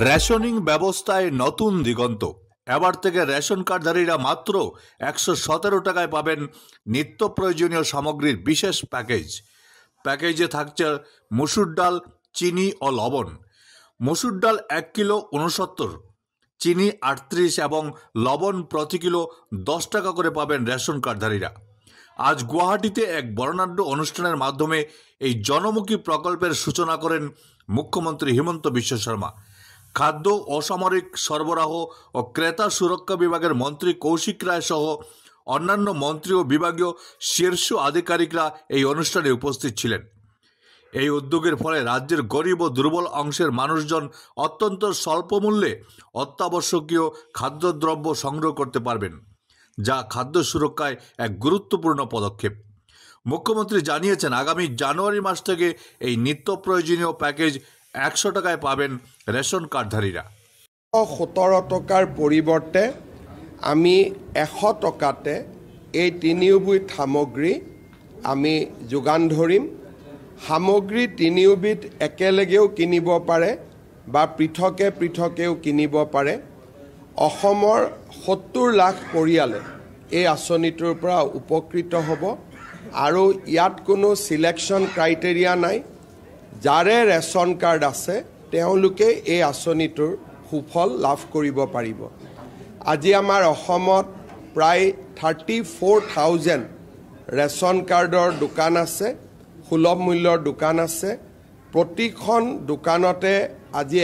Rationing ব্যবস্থায় নতুন দিগন্ত। এবার থেকে রেশন কার্ডধারীরা মাত্র 117 টাকায় পাবেন নিত্য প্রয়োজনীয় সামগ্রীর বিশেষ প্যাকেজে থাকছে মসুর ডাল, চিনি ও লবণ। মসুর ডাল 1 কিলো 69, চিনি 38 এবং লবণ প্রতি কিলো 10 টাকা করে পাবেন রেশন কার্ডধারীরা। আজ গুয়াহাটিতে এক বর্ণাঢ্য অনুষ্ঠানের মাধ্যমে এই জনমুখী প্রকল্পের সূচনা করেন মুখ্যমন্ত্রী হিমন্ত বিশ্ব শর্মা। খাদ্য, অসামরিক সরবরাহ ও ক্রেতা সুরক্ষা বিভাগের মন্ত্রী কৌশিক রায় সহ অন্যান্য মন্ত্রী ও বিভাগীয় শীর্ষ আধিকারিকরা এই অনুষ্ঠানে উপস্থিত ছিলেন। এই উদ্যোগের ফলে রাজ্যের গরিব ও দুর্বল অংশের মানুষজন অত্যন্ত স্বল্প মূল্যে অত্যাবশ্যকীয় খাদ্যদ্রব্য সংগ্রহ করতে পারবেন, যা খাদ্য সুরক্ষায় এক গুরুত্বপূর্ণ পদক্ষেপ। মুখ্যমন্ত্রী জানিয়েছেন, আগামী জানুয়ারি মাস থেকে এই নিত্য প্রয়োজনীয় প্যাকেজ 100 টাকায় পাবেন রেশন কার্ডধারীরা। 17 টাকার পরিবর্তে আমি 100 টাকাতে এই তিনিওবিধ সামগ্ৰী আমি যোগান ধৰিম। সামগ্ৰী তিনিওবিধ একেলগেও কিনিব পাৰে বা পৃথকেও কিনিব পাৰে। অসমৰ 70 লাখ পৰিয়ালে এই আঁচনিটোৰ পৰা উপকৃত হ'ব আৰু ইয়াত কোনো সিলেকশন ক্ৰাইটেৰিয়া নাই। যাৰে ৰেশন কাৰ্ড আছে তেওঁলোকে এই আঁচনিটোৰ সুফল লাভ কৰিব পাৰিব। আজি আমাৰ অসমত প্ৰায় 34,000 ৰেশন কাৰ্ডৰ দোকান আছে, সুলভ মূল্যৰ দোকান আছে। প্ৰতিখন দোকানতে আজি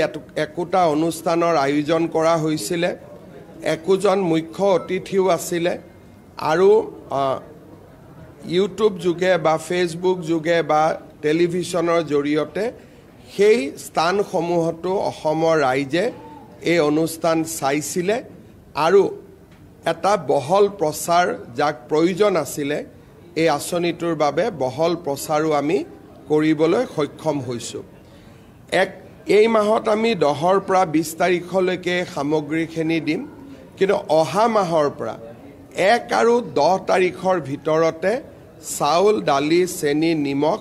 একোটা অনুষ্ঠানৰ আয়োজন কৰা হৈছিলে। একোজন মুখ্য অতিথিও আছিলে আৰু ইউটিউব যোগে বা ফেচবুক যোগে বা টেলিভিছনৰ জৰিয়তে সেই স্থানসমূহতো অসমৰ ৰাইজে এই অনুষ্ঠান চাইছিলে আৰু এটা বহল প্ৰচাৰ যাক প্ৰয়োজন আছিলে এই আঁচনিটোৰ বাবে বহল প্ৰচাৰো আমি কৰিবলৈ সক্ষম হৈছোঁ। এই মাহত আমি 10ৰ পৰা 20 তাৰিখলৈকে সামগ্ৰীখিনি দিম, কিন্তু অহা মাহৰ পৰা 1 আৰু 10 তাৰিখৰ ভিতৰতে চাউল, দালি, চেনি, নিমখ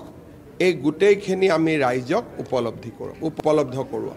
এই গোটেইখিনি আমি ৰাইজক উপলব্ধ কৰোঁ।